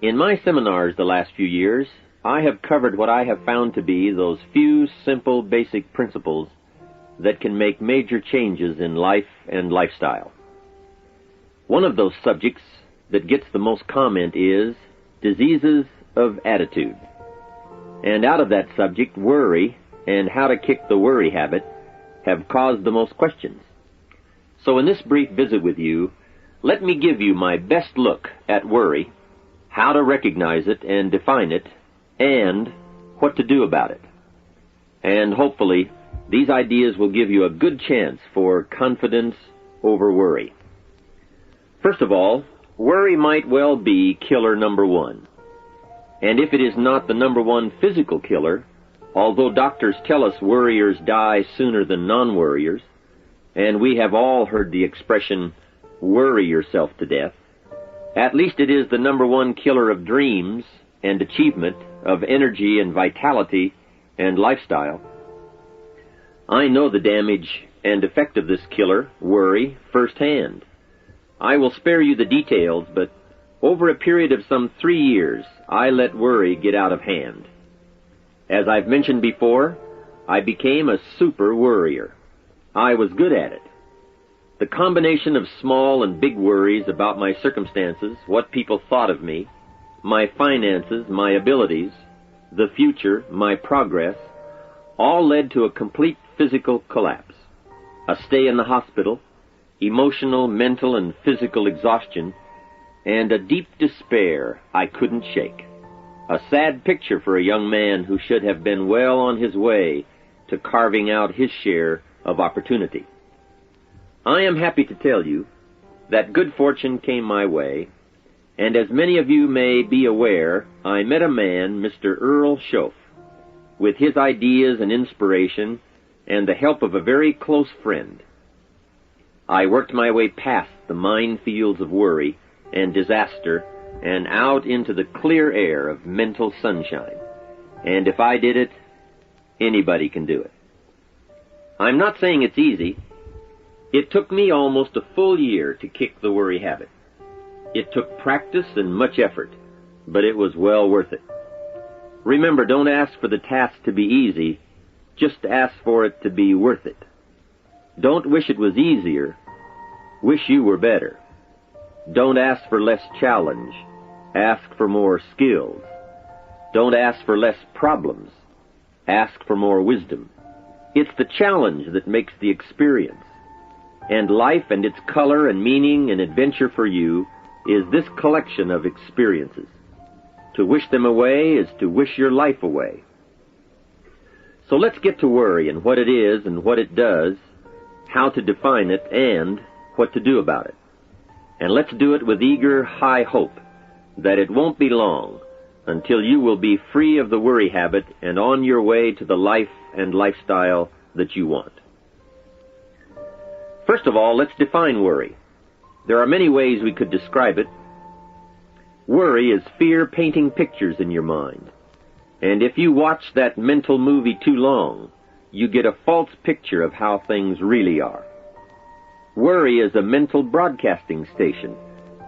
In my seminars the last few years, I have covered what I have found to be those few simple basic principles that can make major changes in life and lifestyle. One of those subjects that gets the most comment is diseases of attitude. And out of that subject, worry and how to kick the worry habit have caused the most questions. So in this brief visit with you, let me give you my best look at worry, how to recognize it and define it, and what to do about it. And hopefully, these ideas will give you a good chance for confidence over worry. First of all, worry might well be killer number one. And if it is not the number one physical killer, although doctors tell us worriers die sooner than non-worriers, and we have all heard the expression, worry yourself to death, at least it is the number one killer of dreams and achievement, of energy and vitality and lifestyle. I know the damage and effect of this killer, worry, firsthand. I will spare you the details, but over a period of some 3 years, I let worry get out of hand. As I've mentioned before, I became a super worrier. I was good at it. The combination of small and big worries about my circumstances, what people thought of me, my finances, my abilities, the future, my progress, all led to a complete physical collapse, a stay in the hospital, emotional, mental, and physical exhaustion, and a deep despair I couldn't shake. A sad picture for a young man who should have been well on his way to carving out his share of opportunity. I am happy to tell you that good fortune came my way, and as many of you may be aware, I met a man, Mr. Earl Schoaf, with his ideas and inspiration and the help of a very close friend. I worked my way past the minefields of worry and disaster and out into the clear air of mental sunshine. And if I did it, anybody can do it. I'm not saying it's easy. It took me almost a full year to kick the worry habit. It took practice and much effort, but it was well worth it. Remember, don't ask for the task to be easy, just ask for it to be worth it. Don't wish it was easier, wish you were better. Don't ask for less challenge, ask for more skills. Don't ask for less problems, ask for more wisdom. It's the challenge that makes the experience. And life and its color and meaning and adventure for you is this collection of experiences. To wish them away is to wish your life away. So let's get to worry and what it is and what it does, how to define it, and what to do about it. And let's do it with eager, high hope that it won't be long until you will be free of the worry habit and on your way to the life and lifestyle that you want. First of all, let's define worry. There are many ways we could describe it. Worry is fear painting pictures in your mind. And if you watch that mental movie too long, you get a false picture of how things really are. Worry is a mental broadcasting station,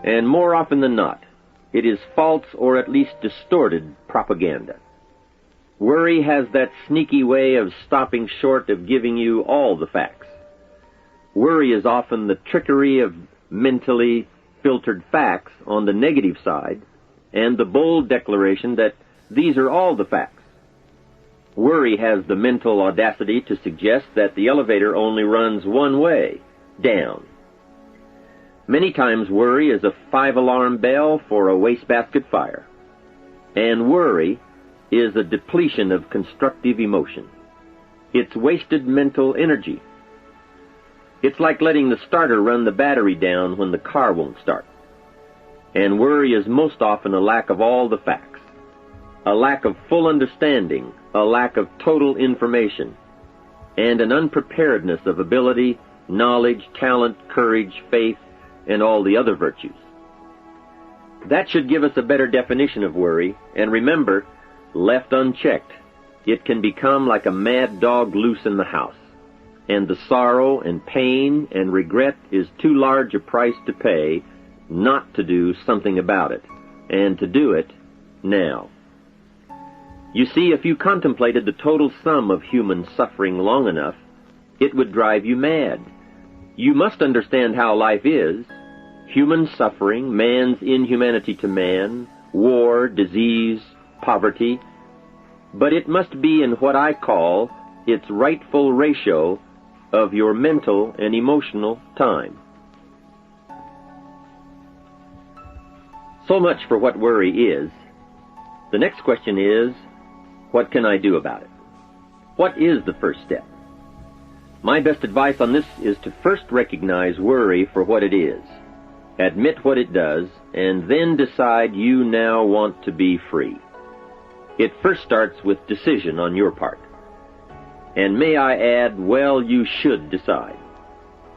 and more often than not, it is false or at least distorted propaganda. Worry has that sneaky way of stopping short of giving you all the facts. Worry is often the trickery of mentally filtered facts on the negative side and the bold declaration that these are all the facts. Worry has the mental audacity to suggest that the elevator only runs one way, down. Many times worry is a 5-alarm bell for a wastebasket fire. And worry is a depletion of constructive emotion. It's wasted mental energy. It's like letting the starter run the battery down when the car won't start. And worry is most often a lack of all the facts, a lack of full understanding, a lack of total information, and an unpreparedness of ability, knowledge, talent, courage, faith, and all the other virtues. That should give us a better definition of worry, and remember, left unchecked, it can become like a mad dog loose in the house, and the sorrow and pain and regret is too large a price to pay not to do something about it, and to do it now. You see, if you contemplated the total sum of human suffering long enough, it would drive you mad. You must understand how life is. Human suffering, man's inhumanity to man, war, disease, poverty. But it must be in what I call its rightful ratio of your mental and emotional time. So much for what worry is. The next question is, what can I do about it? What is the first step? My best advice on this is to first recognize worry for what it is, admit what it does, and then decide you now want to be free. It first starts with decision on your part. And may I add, well, you should decide.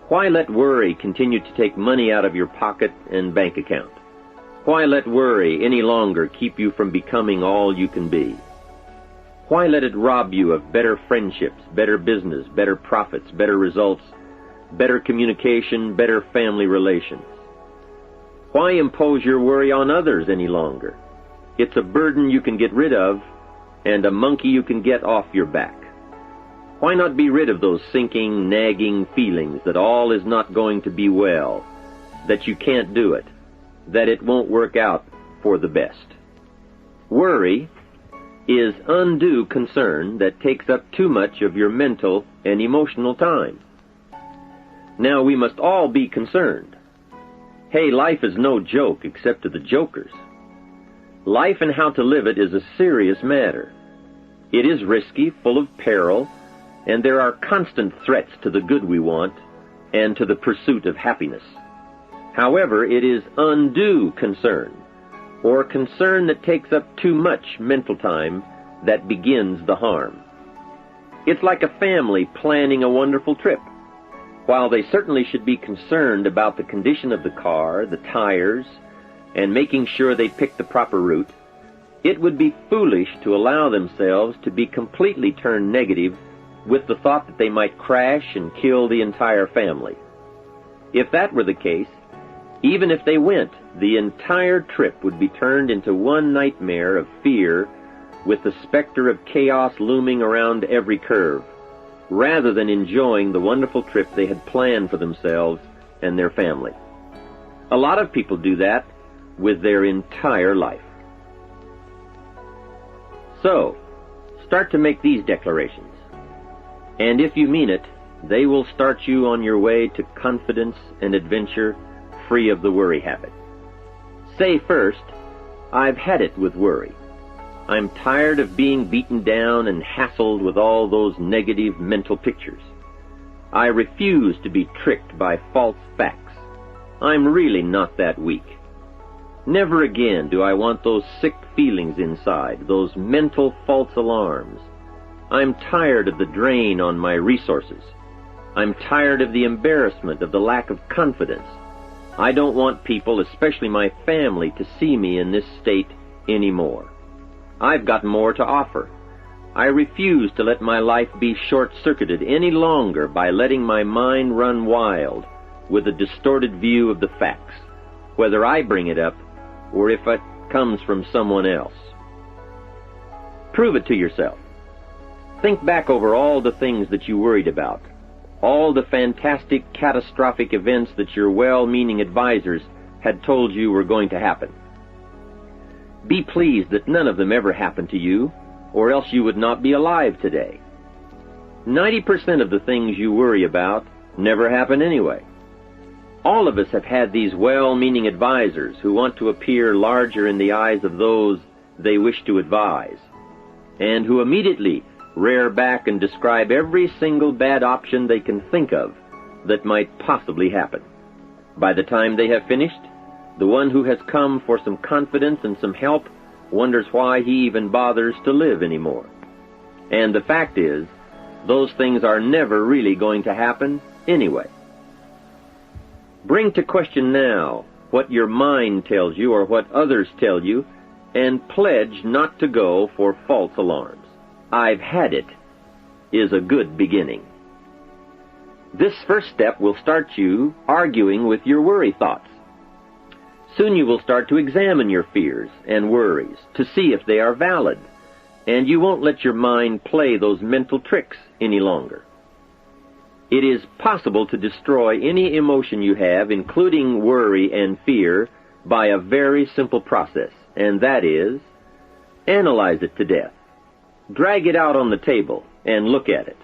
Why let worry continue to take money out of your pocket and bank account? Why let worry any longer keep you from becoming all you can be? Why let it rob you of better friendships, better business, better profits, better results, better communication, better family relations? Why impose your worry on others any longer? It's a burden you can get rid of and a monkey you can get off your back. Why not be rid of those sinking, nagging feelings that all is not going to be well, that you can't do it, that it won't work out for the best? Worry is undue concern that takes up too much of your mental and emotional time. Now, we must all be concerned. Hey, life is no joke except to the jokers. Life and how to live it is a serious matter. It is risky, full of peril, and there are constant threats to the good we want and to the pursuit of happiness. However, it is undue concern, or concern that takes up too much mental time, that begins the harm. It's like a family planning a wonderful trip. While they certainly should be concerned about the condition of the car, the tires, and making sure they pick the proper route, it would be foolish to allow themselves to be completely turned negative with the thought that they might crash and kill the entire family. If that were the case, even if they went, the entire trip would be turned into one nightmare of fear with the specter of chaos looming around every curve, rather than enjoying the wonderful trip they had planned for themselves and their family. A lot of people do that with their entire life. So, start to make these declarations. And if you mean it, they will start you on your way to confidence and adventure, free of the worry habit. Say first, I've had it with worry. I'm tired of being beaten down and hassled with all those negative mental pictures. I refuse to be tricked by false facts. I'm really not that weak. Never again do I want those sick feelings inside, those mental false alarms. I'm tired of the drain on my resources. I'm tired of the embarrassment of the lack of confidence. I don't want people, especially my family, to see me in this state anymore. I've got more to offer. I refuse to let my life be short-circuited any longer by letting my mind run wild with a distorted view of the facts, whether I bring it up or if it comes from someone else. Prove it to yourself. Think back over all the things that you worried about, all the fantastic, catastrophic events that your well-meaning advisors had told you were going to happen. Be pleased that none of them ever happened to you, or else you would not be alive today. 90% of the things you worry about never happen anyway. All of us have had these well-meaning advisors who want to appear larger in the eyes of those they wish to advise, and who immediately rear back and describe every single bad option they can think of that might possibly happen. By the time they have finished, the one who has come for some confidence and some help wonders why he even bothers to live anymore. And the fact is, those things are never really going to happen anyway. Bring to question now what your mind tells you or what others tell you, and pledge not to go for false alarms. I've had it is a good beginning. This first step will start you arguing with your worry thoughts. Soon you will start to examine your fears and worries to see if they are valid, and you won't let your mind play those mental tricks any longer. It is possible to destroy any emotion you have, including worry and fear, by a very simple process, and that is, analyze it to death. Drag it out on the table and look at it.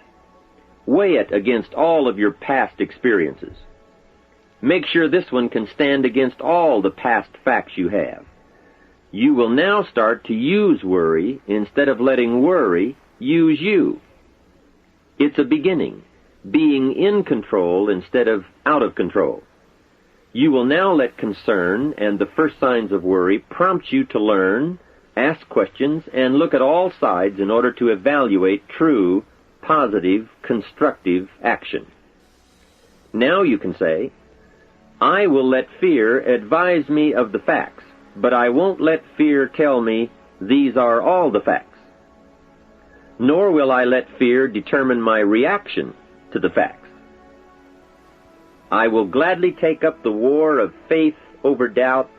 Weigh it against all of your past experiences. Make sure this one can stand against all the past facts you have. You will now start to use worry instead of letting worry use you. It's a beginning, being in control instead of out of control. You will now let concern and the first signs of worry prompt you to learn, ask questions, and look at all sides in order to evaluate true, positive, constructive action. Now you can say, I will let fear advise me of the facts, but I won't let fear tell me these are all the facts. Nor will I let fear determine my reaction to the facts. I will gladly take up the war of faith over doubt,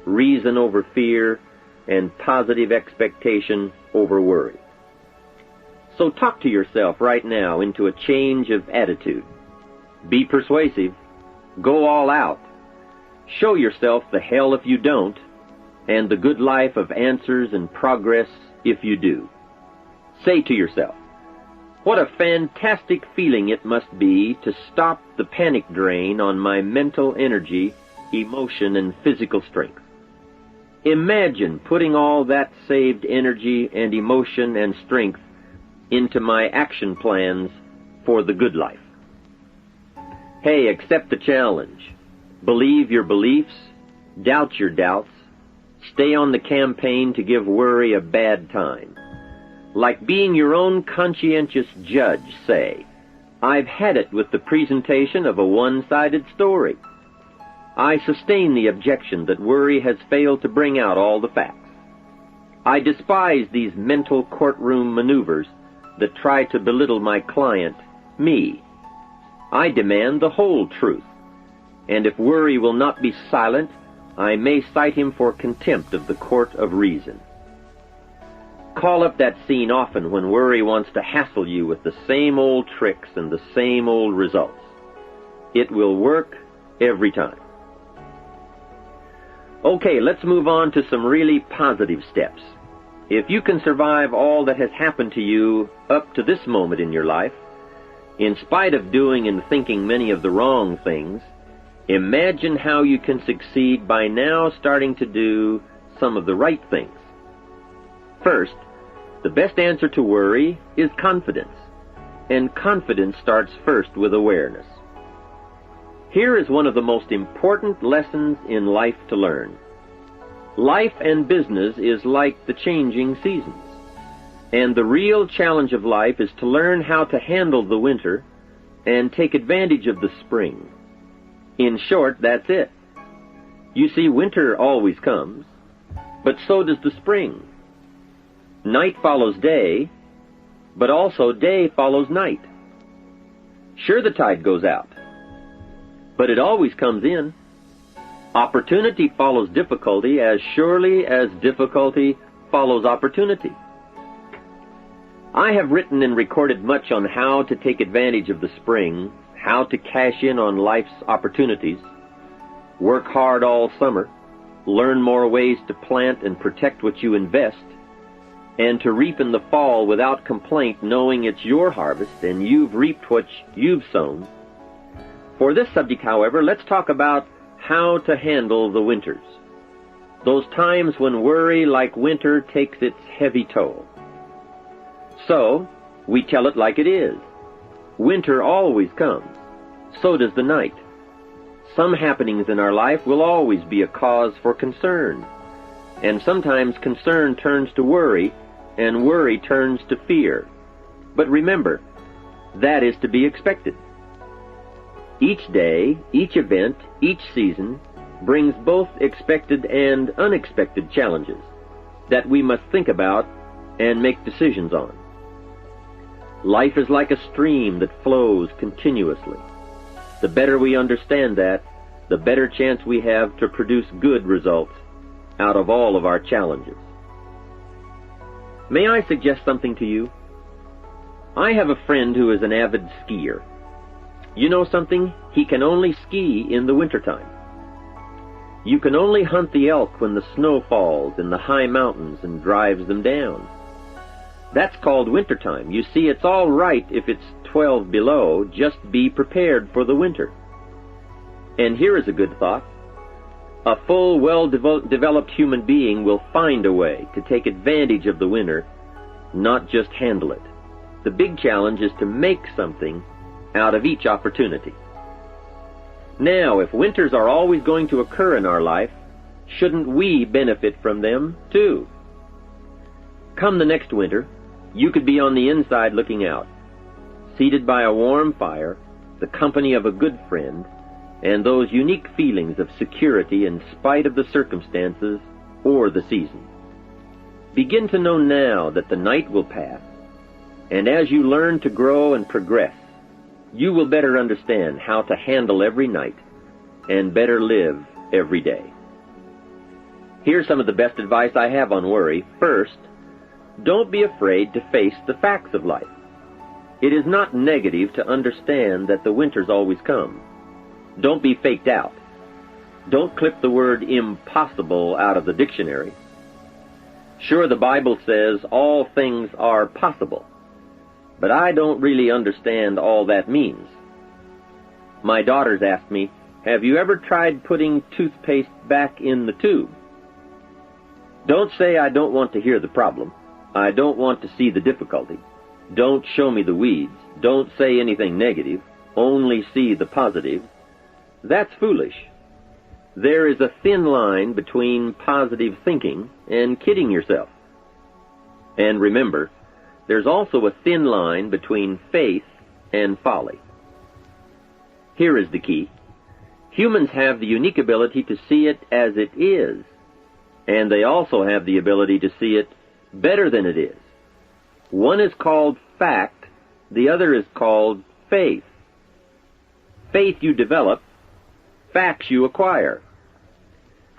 reason over fear, and positive expectation over worry. So talk to yourself right now into a change of attitude. Be persuasive. Go all out. Show yourself the hell if you don't, and the good life of answers and progress if you do. Say to yourself, what a fantastic feeling it must be to stop the panic drain on my mental energy, emotion, and physical strength. Imagine putting all that saved energy and emotion and strength into my action plans for the good life. Hey, accept the challenge. Believe your beliefs, doubt your doubts, stay on the campaign to give worry a bad time. Like being your own conscientious judge, say, I've had it with the presentation of a one-sided story. I sustain the objection that worry has failed to bring out all the facts. I despise these mental courtroom maneuvers that try to belittle my client, me. I demand the whole truth, and if worry will not be silent, I may cite him for contempt of the court of reason. Call up that scene often when worry wants to hassle you with the same old tricks and the same old results. It will work every time. Okay, let's move on to some really positive steps. If you can survive all that has happened to you up to this moment in your life, in spite of doing and thinking many of the wrong things, imagine how you can succeed by now starting to do some of the right things. First, the best answer to worry is confidence, and confidence starts first with awareness. Here is one of the most important lessons in life to learn. Life and business is like the changing seasons. And the real challenge of life is to learn how to handle the winter and take advantage of the spring. In short, that's it. You see, winter always comes, but so does the spring. Night follows day, but also day follows night. Sure, the tide goes out, but it always comes in. Opportunity follows difficulty as surely as difficulty follows opportunity. I have written and recorded much on how to take advantage of the spring, how to cash in on life's opportunities, work hard all summer, learn more ways to plant and protect what you invest, and to reap in the fall without complaint, knowing it's your harvest and you've reaped what you've sown. For this subject, however, let's talk about how to handle the winters, those times when worry like winter takes its heavy toll. So, we tell it like it is. Winter always comes. So does the night. Some happenings in our life will always be a cause for concern. And sometimes concern turns to worry, and worry turns to fear. But remember, that is to be expected. Each day, each event, each season brings both expected and unexpected challenges that we must think about and make decisions on. Life is like a stream that flows continuously. The better we understand that, the better chance we have to produce good results out of all of our challenges. May I suggest something to you? I have a friend who is an avid skier. You know something? He can only ski in the wintertime. You can only hunt the elk when the snow falls in the high mountains and drives them down. That's called wintertime. You see, it's all right if it's 12 below. Just be prepared for the winter. And here is a good thought. A full, well-developed human being will find a way to take advantage of the winter, not just handle it. The big challenge is to make something out of each opportunity. Now, if winters are always going to occur in our life, shouldn't we benefit from them too? Come the next winter, you could be on the inside looking out, seated by a warm fire, the company of a good friend, and those unique feelings of security in spite of the circumstances or the season. Begin to know now that the night will pass, and as you learn to grow and progress, you will better understand how to handle every night and better live every day. Here's some of the best advice I have on worry. First, don't be afraid to face the facts of life. It is not negative to understand that the winters always come. Don't be faked out. Don't clip the word impossible out of the dictionary. Sure, the Bible says all things are possible, but I don't really understand all that means. My daughters ask me, have you ever tried putting toothpaste back in the tube? Don't say I don't want to hear the problem. I don't want to see the difficulty. Don't show me the weeds. Don't say anything negative. Only see the positive. That's foolish. There is a thin line between positive thinking and kidding yourself. And remember, there's also a thin line between faith and folly. Here is the key. Humans have the unique ability to see it as it is, and they also have the ability to see it better than it is. One is called fact, the other is called faith. Faith you develop, facts you acquire.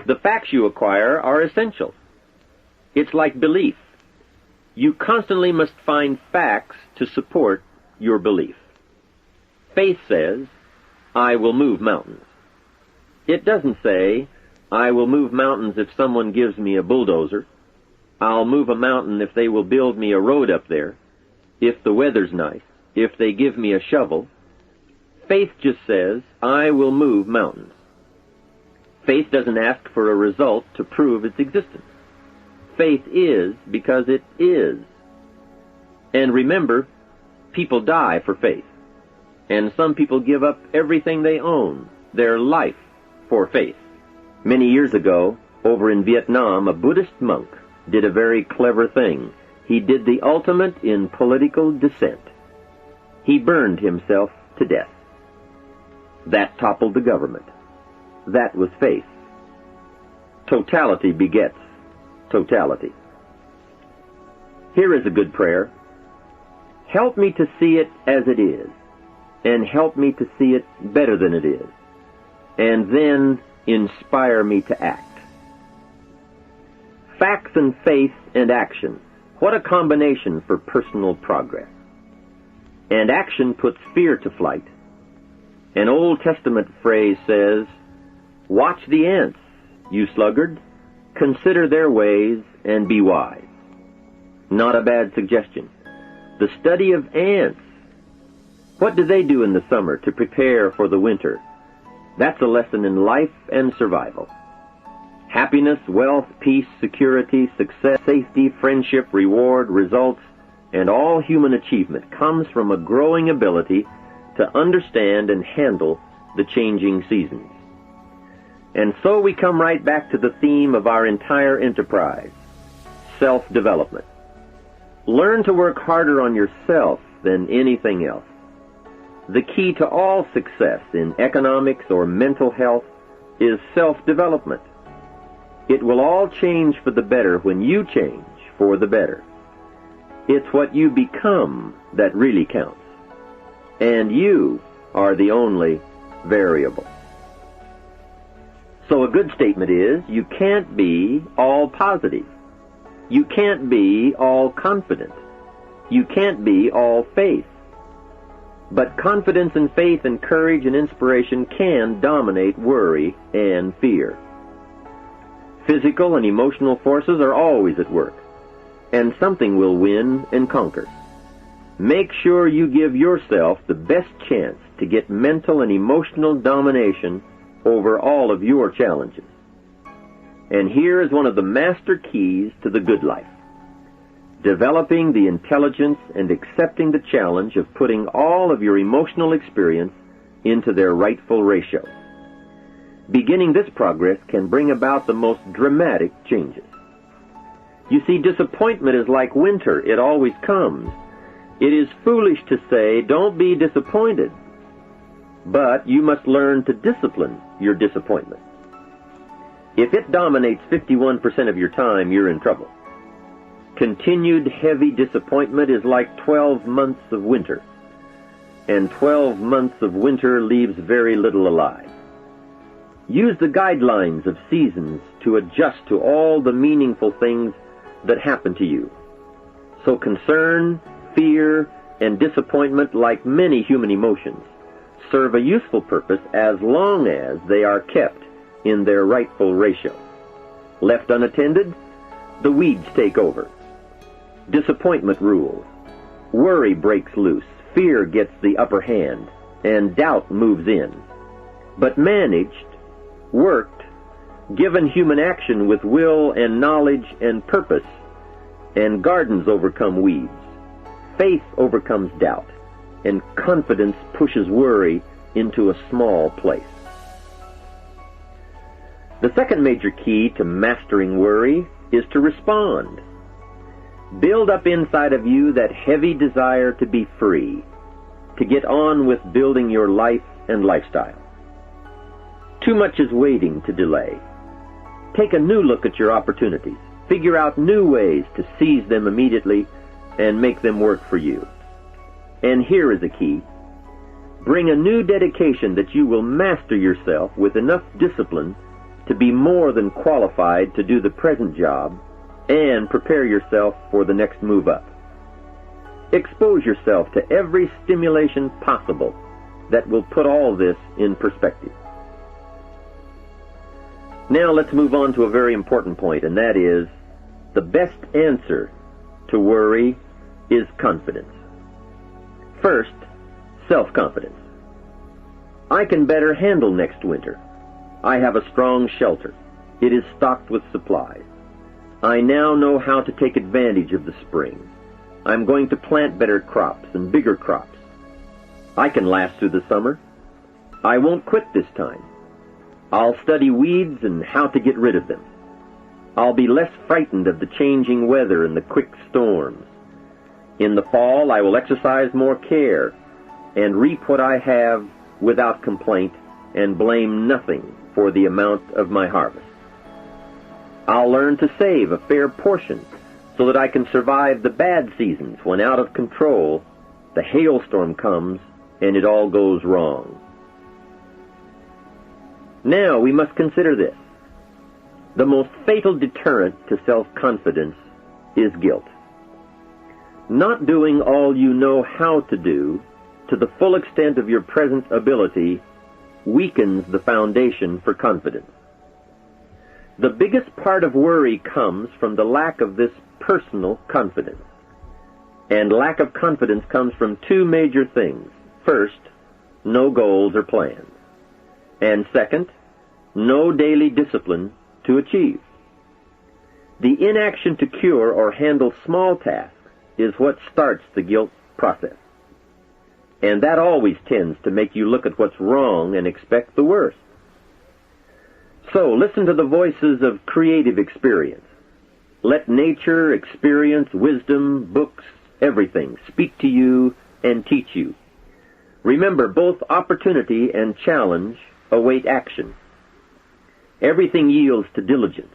The facts you acquire are essential. It's like belief. You constantly must find facts to support your belief. Faith says, I will move mountains. It doesn't say, I will move mountains if someone gives me a bulldozer. I'll move a mountain if they will build me a road up there, if the weather's nice, if they give me a shovel. Faith just says, I will move mountains. Faith doesn't ask for a result to prove its existence. Faith is because it is. And remember, people die for faith. And some people give up everything they own, their life, for faith. Many years ago, over in Vietnam, a Buddhist monk did a very clever thing. He did the ultimate in political dissent. He burned himself to death. That toppled the government. That was faith. Totality begets totality. Here is a good prayer. Help me to see it as it is, and help me to see it better than it is, and then inspire me to act. Facts and faith and action. What a combination for personal progress. And action puts fear to flight. An Old Testament phrase says, watch the ants, you sluggard. Consider their ways and be wise. Not a bad suggestion. The study of ants. What do they do in the summer to prepare for the winter? That's a lesson in life and survival. Happiness, wealth, peace, security, success, safety, friendship, reward, results, and all human achievement comes from a growing ability to understand and handle the changing seasons. And so we come right back to the theme of our entire enterprise, self-development. Learn to work harder on yourself than anything else. The key to all success in economics or mental health is self-development. It will all change for the better when you change for the better. It's what you become that really counts. And you are the only variable. So a good statement is, you can't be all positive. You can't be all confident. You can't be all faith. But confidence and faith and courage and inspiration can dominate worry and fear. Physical and emotional forces are always at work, and something will win and conquer. Make sure you give yourself the best chance to get mental and emotional domination over all of your challenges. And here is one of the master keys to the good life: developing the intelligence and accepting the challenge of putting all of your emotional experience into their rightful ratio. Beginning this progress can bring about the most dramatic changes. You see, disappointment is like winter. It always comes. It is foolish to say, don't be disappointed. But you must learn to discipline your disappointment. If it dominates 51% of your time, you're in trouble. Continued heavy disappointment is like 12 months of winter, and 12 months of winter leaves very little alive. Use the guidelines of seasons to adjust to all the meaningful things that happen to you. So concern, fear, and disappointment, like many human emotions, serve a useful purpose as long as they are kept in their rightful ratio. Left unattended, the weeds take over. Disappointment rules. Worry breaks loose. Fear gets the upper hand, and doubt moves in. But managed, worked, given human action with will and knowledge and purpose, and gardens overcome weeds. Faith overcomes doubt, and confidence pushes worry into a small place. The second major key to mastering worry is to respond. Build up inside of you that heavy desire to be free, to get on with building your life and lifestyle. Too much is waiting to delay. Take a new look at your opportunities. Figure out new ways to seize them immediately and make them work for you. And here is a key. Bring a new dedication that you will master yourself with enough discipline to be more than qualified to do the present job and prepare yourself for the next move up. Expose yourself to every stimulation possible that will put all this in perspective. Now let's move on to a very important point, and that is, the best answer to worry is confidence. First, self-confidence. I can better handle next winter. I have a strong shelter. It is stocked with supplies. I now know how to take advantage of the spring. I'm going to plant better crops and bigger crops. I can last through the summer. I won't quit this time. I'll study weeds and how to get rid of them. I'll be less frightened of the changing weather and the quick storms. In the fall, I will exercise more care and reap what I have without complaint and blame nothing for the amount of my harvest. I'll learn to save a fair portion so that I can survive the bad seasons when, out of control, the hailstorm comes and it all goes wrong. Now we must consider this. The most fatal deterrent to self-confidence is guilt. Not doing all you know how to do to the full extent of your present ability weakens the foundation for confidence. The biggest part of worry comes from the lack of this personal confidence. And lack of confidence comes from two major things. First, no goals or plans. And second, no daily discipline to achieve. The inaction to cure or handle small tasks is what starts the guilt process. And that always tends to make you look at what's wrong and expect the worst. So listen to the voices of creative experience. Let nature, experience, wisdom, books, everything speak to you and teach you. Remember, both opportunity and challenge await action. Everything yields to diligence.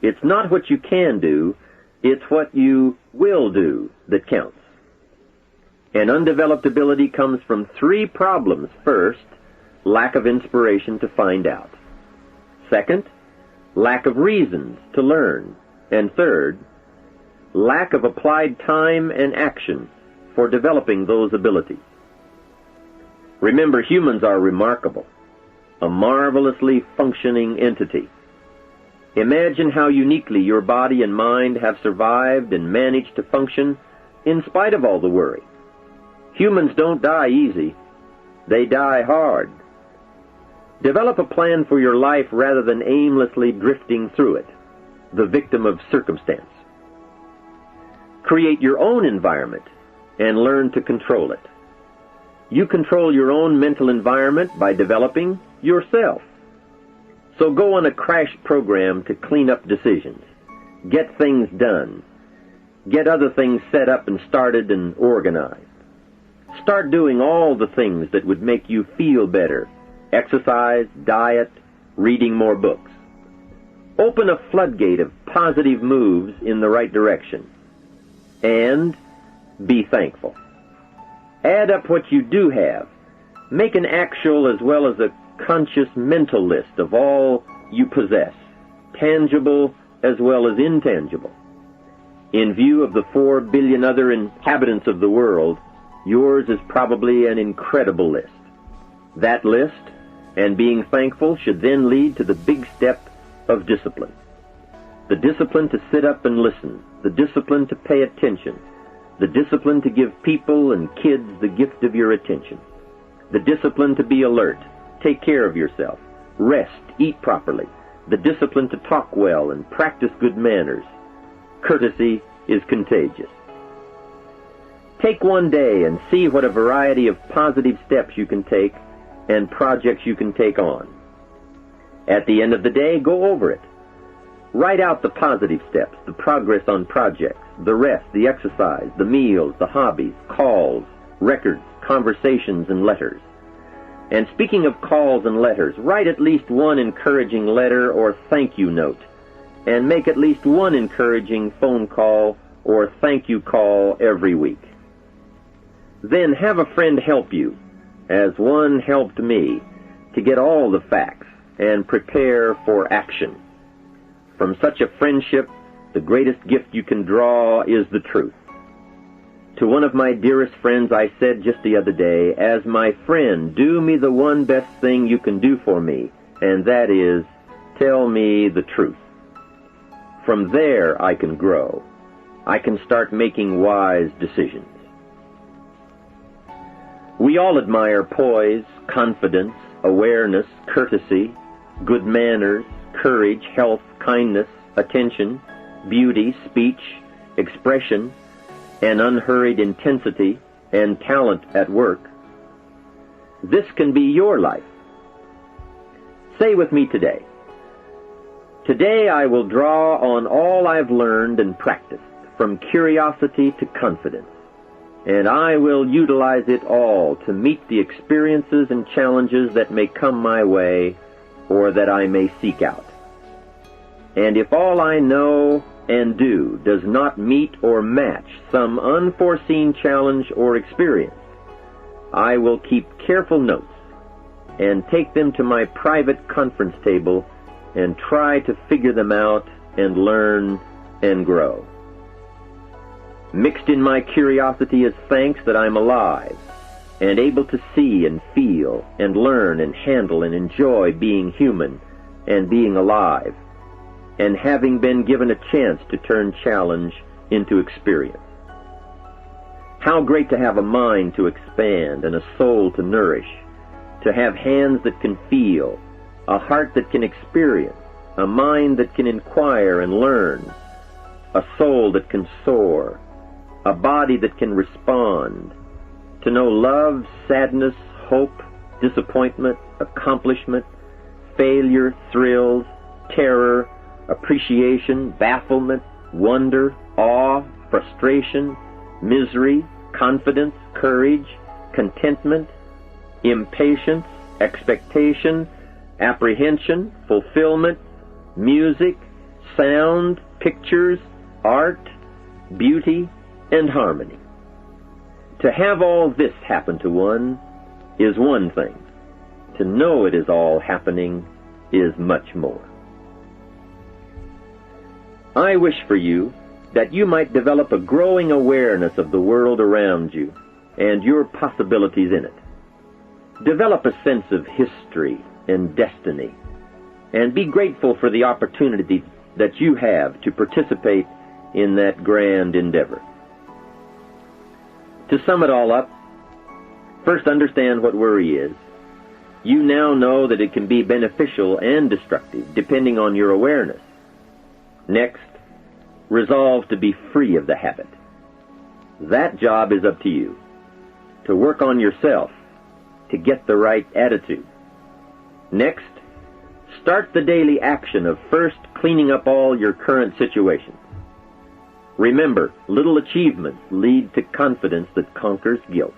It's not what you can do, it's what you will do that counts. And undeveloped ability comes from three problems. First, lack of inspiration to find out. Second, lack of reasons to learn. And third, lack of applied time and action for developing those abilities. Remember, humans are remarkable, a marvelously functioning entity. Imagine how uniquely your body and mind have survived and managed to function in spite of all the worry. Humans don't die easy. They die hard. Develop a plan for your life rather than aimlessly drifting through it, the victim of circumstance. Create your own environment and learn to control it. You control your own mental environment by developing yourself. So go on a crash program to clean up decisions, get things done, get other things set up and started and organized. Start doing all the things that would make you feel better: exercise, diet, reading more books. Open a floodgate of positive moves in the right direction. And be thankful. Add up what you do have. Make an actual as well as a conscious mental list of all you possess, tangible as well as intangible. In view of the 4 billion other inhabitants of the world, yours is probably an incredible list. That list and being thankful should then lead to the big step of discipline. The discipline to sit up and listen, the discipline to pay attention, the discipline to give people and kids the gift of your attention, the discipline to be alert, take care of yourself, rest, eat properly, the discipline to talk well and practice good manners. Courtesy is contagious. Take one day and see what a variety of positive steps you can take and projects you can take on. At the end of the day, go over it. Write out the positive steps, the progress on projects, the rest, the exercise, the meals, the hobbies, calls, records, conversations, and letters. And speaking of calls and letters, write at least one encouraging letter or thank you note, and make at least one encouraging phone call or thank you call every week. Then have a friend help you, as one helped me, to get all the facts and prepare for action. From such a friendship, the greatest gift you can draw is the truth. To one of my dearest friends I said just the other day, as my friend, do me the one best thing you can do for me, and that is, tell me the truth. From there I can grow. I can start making wise decisions. We all admire poise, confidence, awareness, courtesy, good manners, courage, health, kindness, attention, beauty, speech, expression, and unhurried intensity and talent at work. This can be your life. Say with me today, today I will draw on all I've learned and practiced, from curiosity to confidence, and I will utilize it all to meet the experiences and challenges that may come my way or that I may seek out. And if all I know and do does not meet or match some unforeseen challenge or experience, I will keep careful notes and take them to my private conference table and try to figure them out and learn and grow. Mixed in my curiosity is thanks that I'm alive and able to see and feel and learn and handle and enjoy being human and being alive, and having been given a chance to turn challenge into experience. How great to have a mind to expand and a soul to nourish, to have hands that can feel, a heart that can experience, a mind that can inquire and learn, a soul that can soar, a body that can respond, to know love, sadness, hope, disappointment, accomplishment, failure, thrills, terror, appreciation, bafflement, wonder, awe, frustration, misery, confidence, courage, contentment, impatience, expectation, apprehension, fulfillment, music, sound, pictures, art, beauty, and harmony. To have all this happen to one is one thing. To know it is all happening is much more. I wish for you that you might develop a growing awareness of the world around you and your possibilities in it. Develop a sense of history and destiny, and be grateful for the opportunity that you have to participate in that grand endeavor. To sum it all up, first understand what worry is. You now know that it can be beneficial and destructive depending on your awareness. Next, resolve to be free of the habit. That job is up to you. To work on yourself, to get the right attitude. Next, start the daily action of first cleaning up all your current situations. Remember, little achievements lead to confidence that conquers guilt.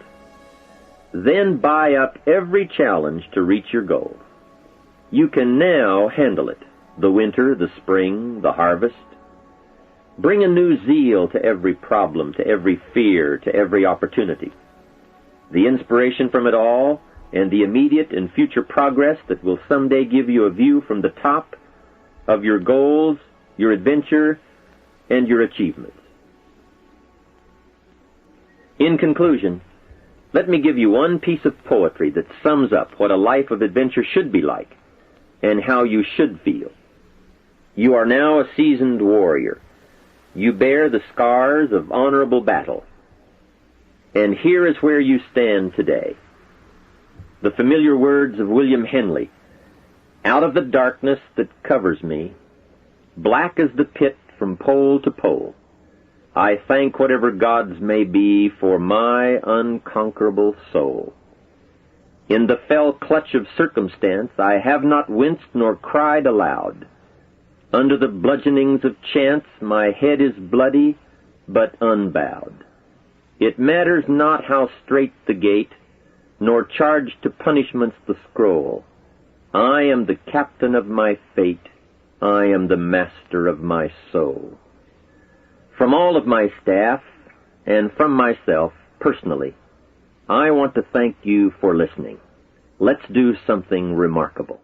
Then buy up every challenge to reach your goals. You can now handle it. The winter, the spring, the harvest. Bring a new zeal to every problem, to every fear, to every opportunity. The inspiration from it all and the immediate and future progress that will someday give you a view from the top of your goals, your adventure, and your achievements. In conclusion, let me give you one piece of poetry that sums up what a life of adventure should be like and how you should feel. You are now a seasoned warrior. You bear the scars of honorable battle. And here is where you stand today. The familiar words of William Henley, "Out of the darkness that covers me, black as the pit from pole to pole, I thank whatever gods may be for my unconquerable soul. In the fell clutch of circumstance I have not winced nor cried aloud. Under the bludgeonings of chance my head is bloody but unbowed. It matters not how strait the gate, nor charged to punishments the scroll. I am the captain of my fate, I am the master of my soul." From all of my staff, and from myself, personally, I want to thank you for listening. Let's do something remarkable.